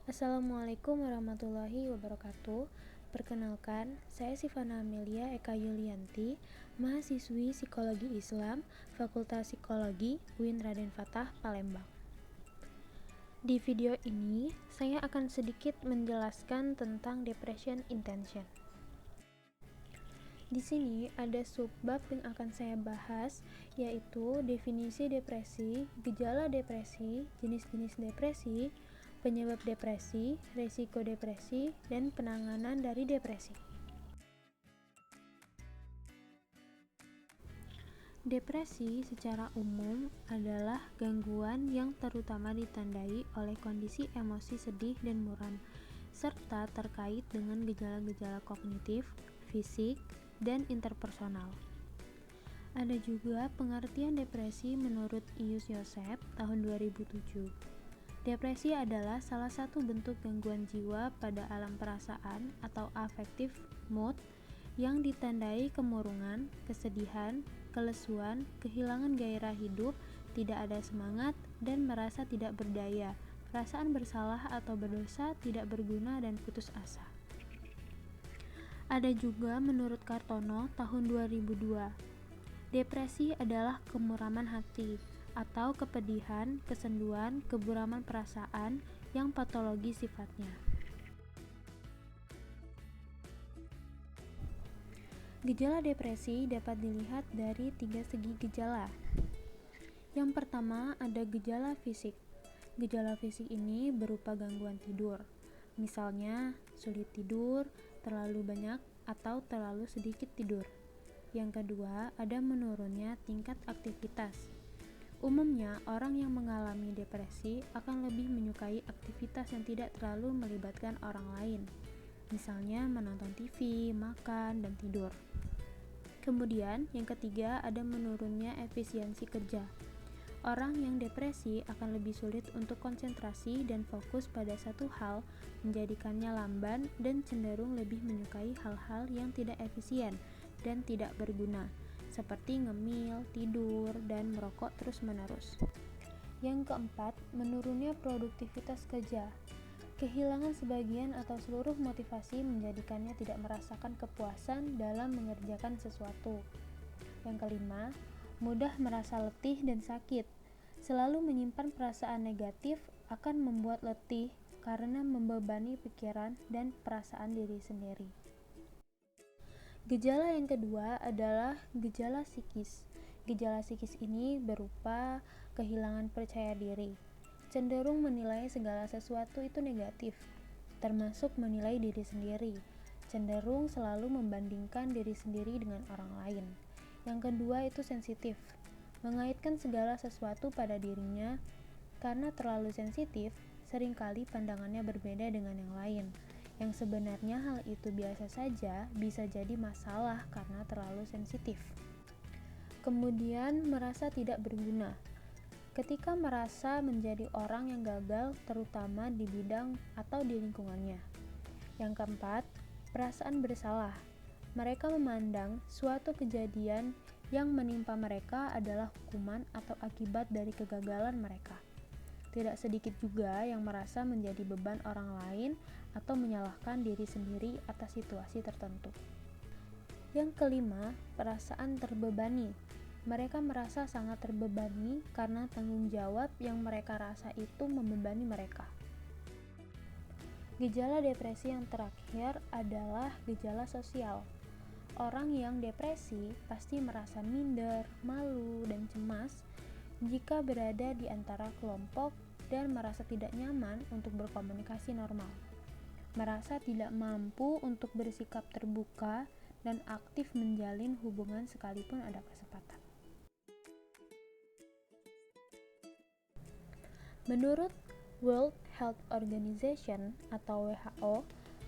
Assalamualaikum warahmatullahi wabarakatuh. Perkenalkan, saya Sivana Amelia Eka Yulianti, mahasiswi Psikologi Islam, Fakultas Psikologi, UIN Raden Fatah, Palembang. Di video ini, saya akan sedikit menjelaskan tentang depression intention. Di sini ada subbab yang akan saya bahas, yaitu definisi depresi, gejala depresi, jenis-jenis depresi, penyebab depresi, resiko depresi, dan penanganan dari depresi. Depresi secara umum adalah gangguan yang terutama ditandai oleh kondisi emosi sedih dan muram, serta terkait dengan gejala-gejala kognitif, fisik, dan interpersonal. Ada juga pengertian depresi menurut Ius Yosef tahun 2007. Depresi adalah salah satu bentuk gangguan jiwa pada alam perasaan atau affective mood yang ditandai kemurungan, kesedihan, kelesuan, kehilangan gairah hidup, tidak ada semangat, dan merasa tidak berdaya, perasaan bersalah atau berdosa, tidak berguna, dan putus asa. Ada juga menurut Kartono tahun 2002. Depresi adalah kemuraman hati atau kepedihan, kesenduan, keburaman perasaan yang patologis sifatnya. Gejala depresi dapat dilihat dari 3 segi gejala. Yang pertama ada gejala fisik. Gejala fisik ini berupa gangguan tidur. Misalnya, sulit tidur, terlalu banyak atau terlalu sedikit tidur. Yang kedua, ada menurunnya tingkat aktivitas. Umumnya, orang yang mengalami depresi akan lebih menyukai aktivitas yang tidak terlalu melibatkan orang lain. Misalnya menonton TV, makan, dan tidur. Kemudian, yang ketiga, ada menurunnya efisiensi kerja. Orang yang depresi akan lebih sulit untuk konsentrasi dan fokus pada satu hal, menjadikannya lamban dan cenderung lebih menyukai hal-hal yang tidak efisien dan tidak berguna, seperti ngemil, tidur, dan merokok terus-menerus. Yang keempat, menurunnya produktivitas kerja. Kehilangan sebagian atau seluruh motivasi menjadikannya tidak merasakan kepuasan dalam mengerjakan sesuatu. Yang kelima, mudah merasa letih dan sakit. Selalu menyimpan perasaan negatif akan membuat letih karena membebani pikiran dan perasaan diri sendiri. Gejala yang kedua adalah gejala psikis. Gejala psikis ini berupa kehilangan percaya diri, cenderung menilai segala sesuatu itu negatif, termasuk menilai diri sendiri, cenderung selalu membandingkan diri sendiri dengan orang lain. Yang kedua itu sensitif, mengaitkan segala sesuatu pada dirinya. Karena terlalu sensitif, seringkali pandangannya berbeda dengan yang lain. Yang sebenarnya hal itu biasa saja, bisa jadi masalah karena terlalu sensitif. Kemudian merasa tidak berguna. Ketika merasa menjadi orang yang gagal, terutama di bidang atau di lingkungannya. Yang keempat, perasaan bersalah. Mereka memandang suatu kejadian yang menimpa mereka adalah hukuman atau akibat dari kegagalan mereka. Tidak sedikit juga yang merasa menjadi beban orang lain atau menyalahkan diri sendiri atas situasi tertentu. Yang kelima, perasaan terbebani. Mereka merasa sangat terbebani karena tanggung jawab yang mereka rasa itu membebani mereka. Gejala depresi yang terakhir adalah gejala sosial. Orang yang depresi pasti merasa minder, malu, dan cemas jika berada di antara kelompok dan merasa tidak nyaman untuk berkomunikasi normal. Merasa tidak mampu untuk bersikap terbuka dan aktif menjalin hubungan sekalipun ada kesempatan. Menurut World Health Organization atau WHO,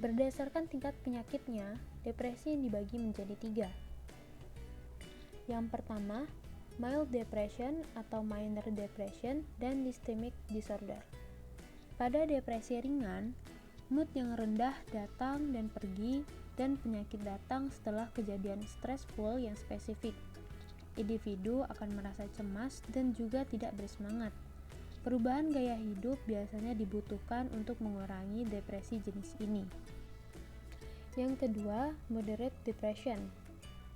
berdasarkan tingkat penyakitnya, depresi dibagi menjadi 3. Yang pertama, mild depression atau minor depression dan dystemic disorder. Pada depresi ringan, mood yang rendah datang dan pergi, dan penyakit datang setelah kejadian stressful yang spesifik. Individu akan merasa cemas dan juga tidak bersemangat. Perubahan gaya hidup biasanya dibutuhkan untuk mengurangi depresi jenis ini. Yang kedua, moderate depression.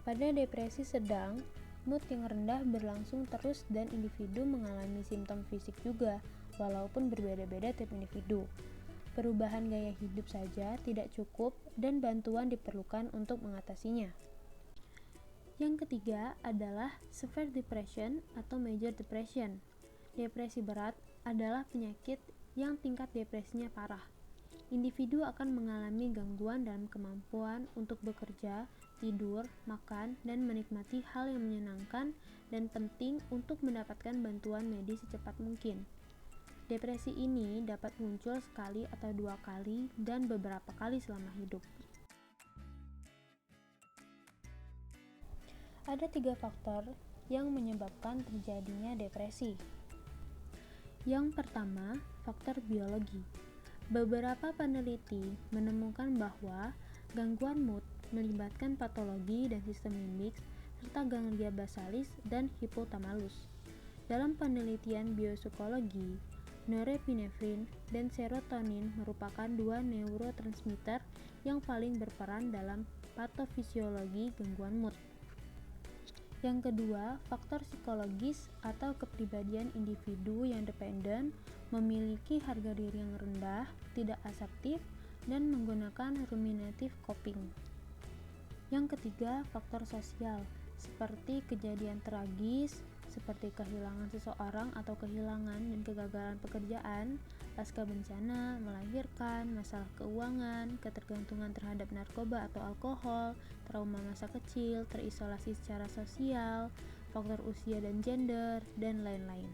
Pada depresi sedang, mood yang rendah berlangsung terus dan individu mengalami simptom fisik juga, walaupun berbeda-beda tiap individu. Perubahan gaya hidup saja tidak cukup dan bantuan diperlukan untuk mengatasinya. Yang ketiga adalah severe depression atau major depression. Depresi berat adalah penyakit yang tingkat depresinya parah. Individu akan mengalami gangguan dalam kemampuan untuk bekerja, tidur, makan, dan menikmati hal yang menyenangkan dan penting untuk mendapatkan bantuan medis secepat mungkin. Depresi ini dapat muncul sekali atau 2 kali dan beberapa kali selama hidup. Ada 3 faktor yang menyebabkan terjadinya depresi. Yang pertama, faktor biologi. Beberapa peneliti menemukan bahwa gangguan mood melibatkan patologi dan sistem limbik serta ganglia basalis dan hipotalamus. Dalam penelitian biopsikologi, norepinefrin dan serotonin merupakan 2 neurotransmitter yang paling berperan dalam patofisiologi gangguan mood. Yang kedua, faktor psikologis atau kepribadian individu yang dependen, memiliki harga diri yang rendah, tidak asertif, dan menggunakan ruminative coping. Yang ketiga, faktor sosial, seperti kejadian tragis, seperti kehilangan seseorang atau kehilangan dan kegagalan pekerjaan, pasca bencana, melahirkan, masalah keuangan, ketergantungan terhadap narkoba atau alkohol, trauma masa kecil, terisolasi secara sosial, faktor usia dan gender, dan lain-lain.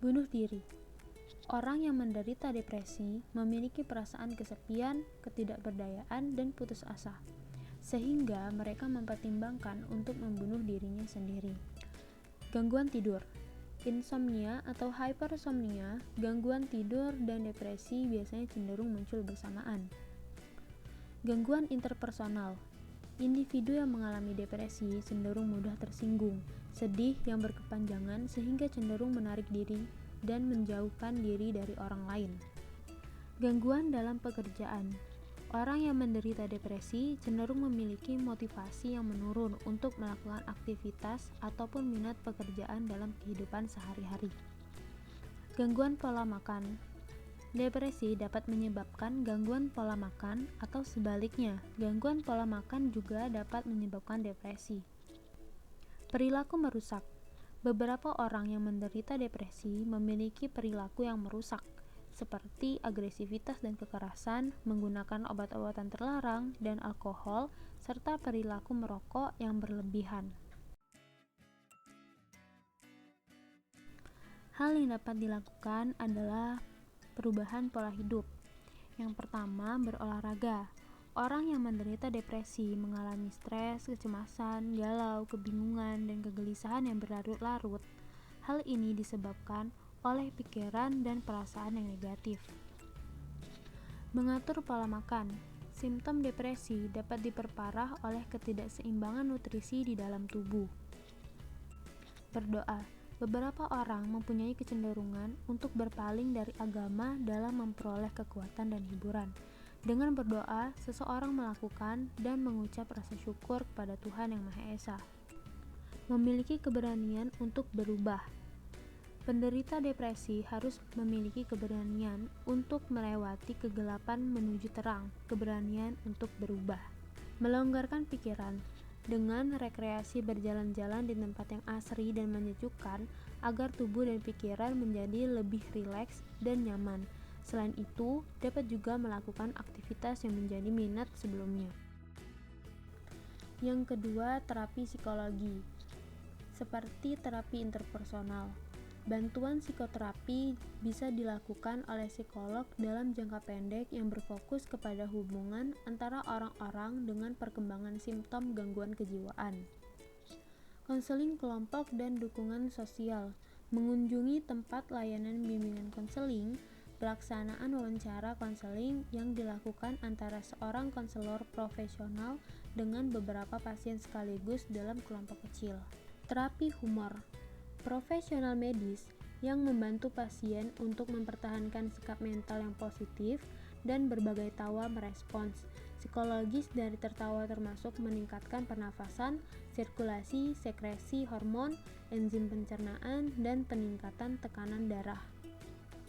Bunuh diri. Orang yang menderita depresi memiliki perasaan kesepian, ketidakberdayaan, dan putus asa, sehingga mereka mempertimbangkan untuk membunuh dirinya sendiri. Gangguan tidur. Insomnia atau hypersomnia, gangguan tidur dan depresi biasanya cenderung muncul bersamaan. Gangguan interpersonal. Individu yang mengalami depresi cenderung mudah tersinggung, sedih yang berkepanjangan sehingga cenderung menarik diri dan menjauhkan diri dari orang lain. Gangguan dalam pekerjaan. Orang yang menderita depresi cenderung memiliki motivasi yang menurun untuk melakukan aktivitas ataupun minat pekerjaan dalam kehidupan sehari-hari. Gangguan pola makan. Depresi dapat menyebabkan gangguan pola makan atau sebaliknya, gangguan pola makan juga dapat menyebabkan depresi. Perilaku merusak. Beberapa orang yang menderita depresi memiliki perilaku yang merusak, seperti agresivitas dan kekerasan, menggunakan obat-obatan terlarang dan alkohol, serta perilaku merokok yang berlebihan. Hal yang dapat dilakukan adalah perubahan pola hidup. Yang pertama, berolahraga. Orang yang menderita depresi mengalami stres, kecemasan, galau, kebingungan, dan kegelisahan yang berlarut-larut. Hal ini disebabkan oleh pikiran dan perasaan yang negatif. Mengatur pola makan. Simptom depresi dapat diperparah oleh ketidakseimbangan nutrisi di dalam tubuh. Berdoa. Beberapa orang mempunyai kecenderungan untuk berpaling dari agama dalam memperoleh kekuatan dan hiburan. Dengan berdoa, seseorang melakukan dan mengucap rasa syukur kepada Tuhan Yang Maha Esa. Memiliki keberanian untuk berubah. Penderita depresi harus memiliki keberanian untuk melewati kegelapan menuju terang, keberanian untuk berubah. Melonggarkan pikiran. Dengan rekreasi berjalan-jalan di tempat yang asri dan menyejukkan agar tubuh dan pikiran menjadi lebih rileks dan nyaman. Selain itu, dapat juga melakukan aktivitas yang menjadi minat sebelumnya. Yang kedua, terapi psikologi. Seperti terapi interpersonal. Bantuan psikoterapi bisa dilakukan oleh psikolog dalam jangka pendek yang berfokus kepada hubungan antara orang-orang dengan perkembangan simptom gangguan kejiwaan. Konseling kelompok dan dukungan sosial. Mengunjungi tempat layanan bimbingan konseling, pelaksanaan wawancara konseling yang dilakukan antara seorang konselor profesional dengan beberapa pasien sekaligus dalam kelompok kecil. Terapi humor, profesional medis yang membantu pasien untuk mempertahankan sikap mental yang positif dan berbagai tawa merespons. Psikologis dari tertawa termasuk meningkatkan pernafasan, sirkulasi, sekresi hormon, enzim pencernaan, dan peningkatan tekanan darah.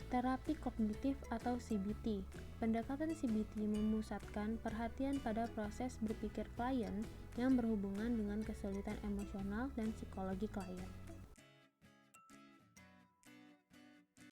Terapi kognitif atau CBT. Pendekatan CBT memusatkan perhatian pada proses berpikir klien yang berhubungan dengan kesulitan emosional dan psikologi klien.